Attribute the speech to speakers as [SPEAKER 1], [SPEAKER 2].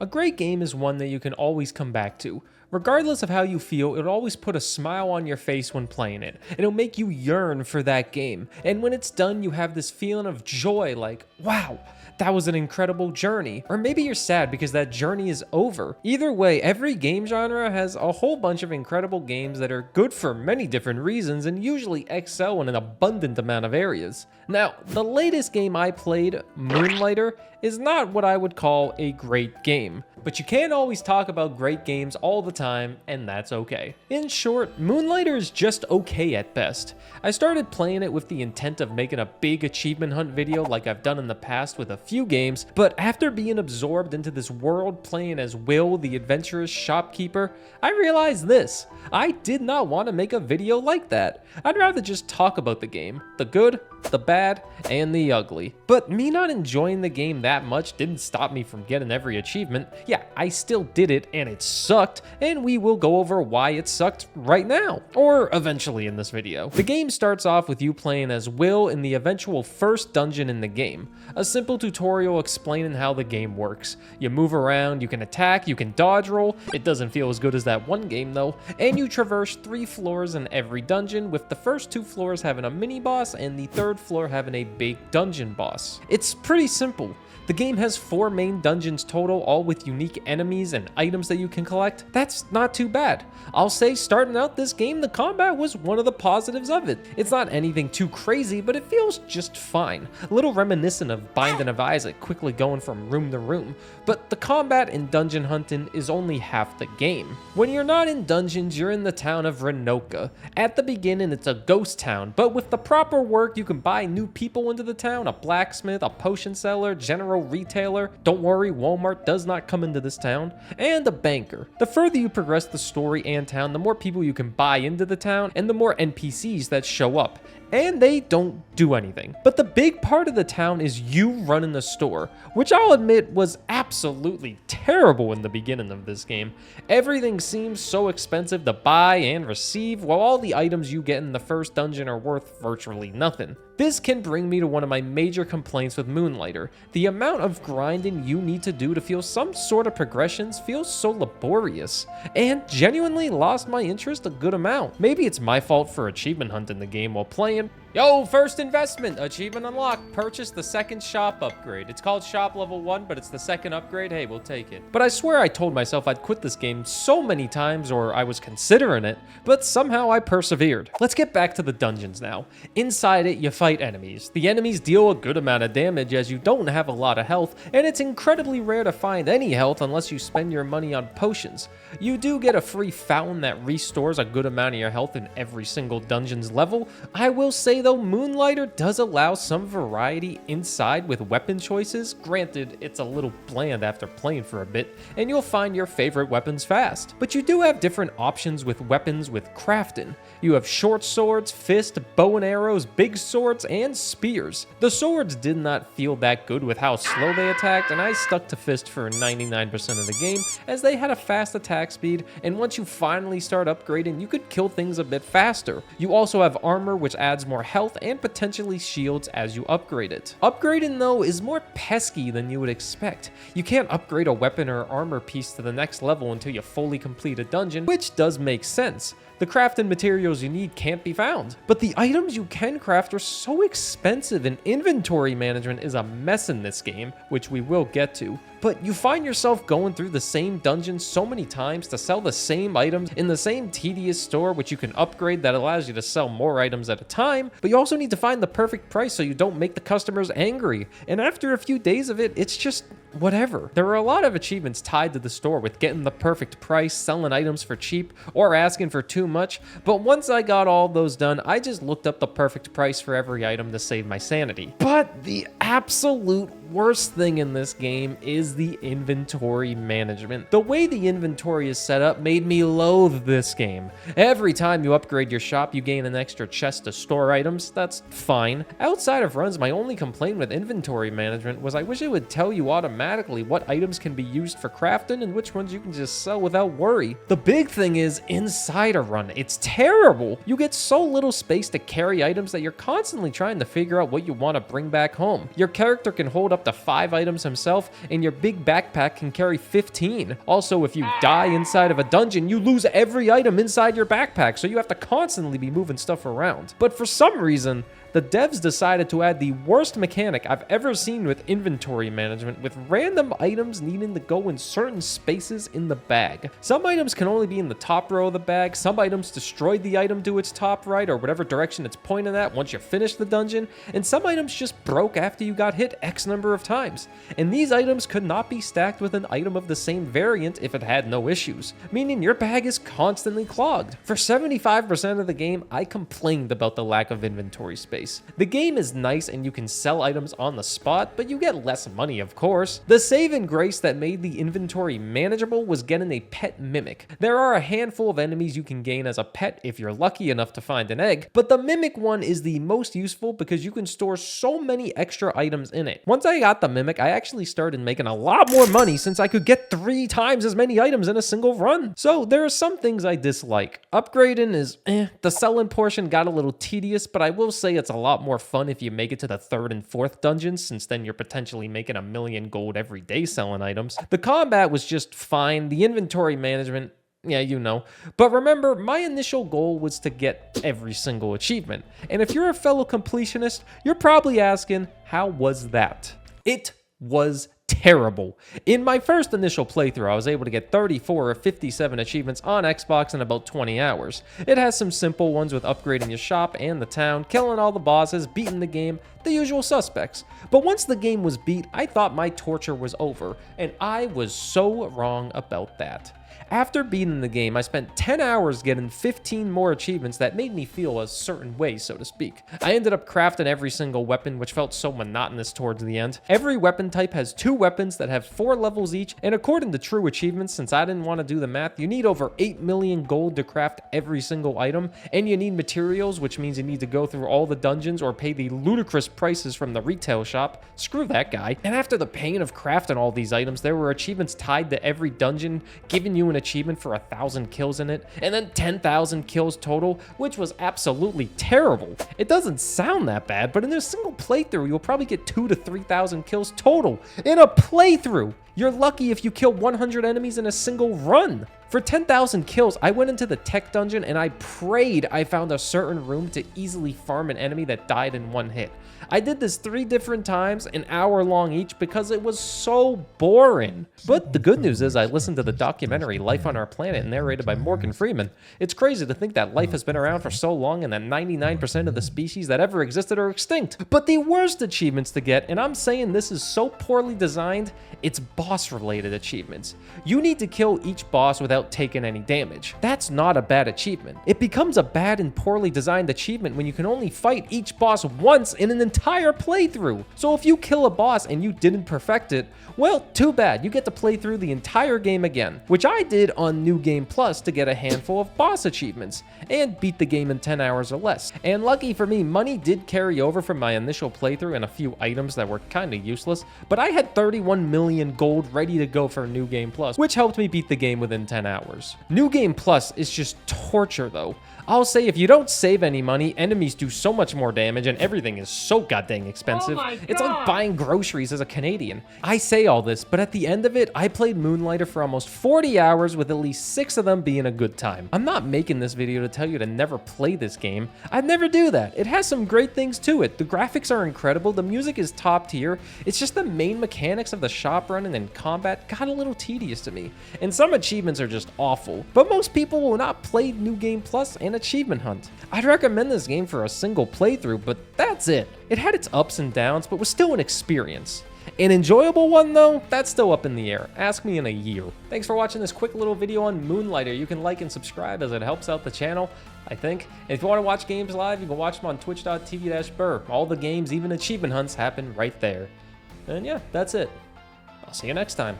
[SPEAKER 1] A great game is one that you can always come back to. Regardless of how you feel, it'll always put a smile on your face when playing it. It'll make you yearn for that game. And when it's done, you have this feeling of joy like, wow, that was an incredible journey. Or maybe you're sad because that journey is over. Either way, every game genre has a whole bunch of incredible games that are good for many different reasons and usually excel in an abundant amount of areas. Now, the latest game I played, Moonlighter, is not what I would call a great game. But you can't always talk about great games all the time, and that's okay. In short, Moonlighter is just okay at best. I started playing it with the intent of making a big achievement hunt video like I've done in the past with a few games, but after being absorbed into this world playing as Will, the adventurous shopkeeper, I realized this. I did not want to make a video like that. I'd rather just talk about the game, the good, the bad, and the ugly. But me not enjoying the game that much didn't stop me from getting every achievement. Yeah, I still did it and it sucked, and we will go over why it sucked right now, or eventually in this video. The game starts off with you playing as Will in the eventual first dungeon in the game. A simple tutorial explaining how the game works. You move around, you can attack, you can dodge roll. It doesn't feel as good as that one game though, and you traverse 3 floors in every dungeon, with the first 2 floors having a mini boss and the third floor having a big dungeon boss. It's pretty simple. The game has 4 main dungeons total, all with unique enemies and items that you can collect. That's not too bad. I'll say starting out this game, the combat was one of the positives of it. It's not anything too crazy, but it feels just fine. A little reminiscent of Binding of Isaac, quickly going from room to room. But the combat in dungeon hunting is only half the game. When you're not in dungeons, you're in the town of Renoka. At the beginning, it's a ghost town, but with the proper work, you can buy new people into the town, a blacksmith, a potion seller, general retailer. Don't worry, Walmart does not come into this town, and a banker. The further you progress the story and town, the more people you can buy into the town, and the more NPCs that show up. And they don't do anything. But the big part of the town is you running the store, which I'll admit was absolutely terrible in the beginning of this game. Everything seems so expensive to buy and receive, while all the items you get in the first dungeon are worth virtually nothing. This can bring me to one of my major complaints with Moonlighter. The amount of grinding you need to do to feel some sort of progressions feels so laborious, and genuinely lost my interest a good amount. Maybe it's my fault for achievement hunting the game while playing. Yo, first investment, achievement unlocked, purchase the second shop upgrade. It's called shop level 1, but it's the second upgrade. Hey, we'll take it. But I swear I told myself I'd quit this game so many times, or I was considering it, but somehow I persevered. Let's get back to the dungeons now. Inside it, you fight enemies. The enemies deal a good amount of damage as you don't have a lot of health, and it's incredibly rare to find any health unless you spend your money on potions. You do get a free fountain that restores a good amount of your health in every single dungeon's level. I will say though, Moonlighter does allow some variety inside with weapon choices. Granted, it's a little bland after playing for a bit, and you'll find your favorite weapons fast. But you do have different options with weapons with crafting. You have short swords, fist, bow and arrows, big swords, and spears. The swords did not feel that good with how slow they attacked, and I stuck to fist for 99% of the game, as they had a fast attack speed, and once you finally start upgrading, you could kill things a bit faster. You also have armor, which adds more health and potentially shields as you upgrade it. Upgrading though is more pesky than you would expect. You can't upgrade a weapon or armor piece to the next level until you fully complete a dungeon, which does make sense. The crafting materials you need can't be found. But the items you can craft are so expensive, and inventory management is a mess in this game, which we will get to. But you find yourself going through the same dungeon so many times to sell the same items in the same tedious store, which you can upgrade that allows you to sell more items at a time, but you also need to find the perfect price so you don't make the customers angry. And after a few days of it, it's just whatever. There are a lot of achievements tied to the store with getting the perfect price, selling items for cheap, or asking for too much, but once I got all those done, I just looked up the perfect price for every item to save my sanity. But the absolute worst thing in this game is the inventory management. The way the inventory is set up made me loathe this game. Every time you upgrade your shop, you gain an extra chest to store items. That's fine. Outside of runs, my only complaint with inventory management was I wish it would tell you automatically what items can be used for crafting and which ones you can just sell without worry. The big thing is inside a run. It's terrible. You get so little space to carry items that you're constantly trying to figure out what you want to bring back home. Your character can hold up up to 5 items himself, and your big backpack can carry 15. Also, if you die inside of a dungeon, you lose every item inside your backpack, so you have to constantly be moving stuff around. But for some reason, the devs decided to add the worst mechanic I've ever seen with inventory management, with random items needing to go in certain spaces in the bag. Some items can only be in the top row of the bag, some items destroyed the item to its top right or whatever direction it's pointed at once you finish the dungeon, and some items just broke after you got hit X number of times. And these items could not be stacked with an item of the same variant if it had no issues, meaning your bag is constantly clogged. For 75% of the game, I complained about the lack of inventory space. The game is nice and you can sell items on the spot, but you get less money, of course. The saving grace that made the inventory manageable was getting a pet mimic. There are a handful of enemies you can gain as a pet if you're lucky enough to find an egg, but the mimic one is the most useful because you can store so many extra items in it. Once I got the mimic, I actually started making a lot more money since I could get 3 times as many items in a single run. So there are some things I dislike. Upgrading is The selling portion got a little tedious, but I will say it's a lot more fun if you make it to the 3rd and 4th dungeons, since then you're potentially making 1,000,000 gold every day selling items. The combat was just fine. The inventory management, yeah, you know. But remember, my initial goal was to get every single achievement. And if you're a fellow completionist, you're probably asking, how was that? It was terrible. In my first initial playthrough, I was able to get 34 or 57 achievements on Xbox in about 20 hours. It has some simple ones with upgrading your shop and the town, killing all the bosses, beating the game, the usual suspects. But once the game was beat, I thought my torture was over, and I was so wrong about that. After beating the game, I spent 10 hours getting 15 more achievements that made me feel a certain way, so to speak. I ended up crafting every single weapon, which felt so monotonous towards the end. Every weapon type has 2 weapons that have 4 levels each, and according to true achievements, since I didn't want to do the math, you need over 8 million gold to craft every single item, and you need materials, which means you need to go through all the dungeons or pay the ludicrous prices from the retail shop. Screw that guy. And after the pain of crafting all these items, there were achievements tied to every dungeon, giving you an achievement for 1,000 kills in it, and then 10,000 kills total, which was absolutely terrible. It doesn't sound that bad, but in a single playthrough, you'll probably get 2,000 to 3,000 kills total in a playthrough. You're lucky if you kill 100 enemies in a single run. For 10,000 kills, I went into the tech dungeon and I prayed I found a certain room to easily farm an enemy that died in one hit. I did this 3 different times, an hour long each, because it was so boring. But the good news is I listened to the documentary Life on Our Planet, narrated by Morgan Freeman. It's crazy to think that life has been around for so long and that 99% of the species that ever existed are extinct. But the worst achievements to get, and I'm saying this is so poorly designed, it's boss-related achievements. You need to kill each boss without taking any damage. That's not a bad achievement. It becomes a bad and poorly designed achievement when you can only fight each boss once in an entire playthrough. So if you kill a boss and you didn't perfect it, well, too bad. You get to play through the entire game again, which I did on New Game Plus to get a handful of boss achievements and beat the game in 10 hours or less. And lucky for me, money did carry over from my initial playthrough and a few items that were kind of useless, but I had 31 million gold ready to go for New Game Plus, which helped me beat the game within 10 hours. New Game Plus is just torture though. I'll say if you don't save any money, enemies do so much more damage and everything is so goddamn expensive. It's like buying groceries as a Canadian. I say all this, but at the end of it, I played Moonlighter for almost 40 hours with at least 6 of them being a good time. I'm not making this video to tell you to never play this game. I'd never do that. It has some great things to it. The graphics are incredible, the music is top tier. It's just the main mechanics of the shop running and combat got a little tedious to me. And some achievements are just awful. But most people will not play New Game Plus and achievement hunt. I'd recommend this game for a single playthrough, but that's it. It had its ups and downs, but was still an experience. An enjoyable one though, that's still up in the air. Ask me in a year. Thanks for watching this quick little video on Moonlighter. You can like and subscribe as it helps out the channel, I think. And if you want to watch games live, you can watch them on twitch.tv/Burr. All the games, even achievement hunts, happen right there. And yeah, that's it. I'll see you next time.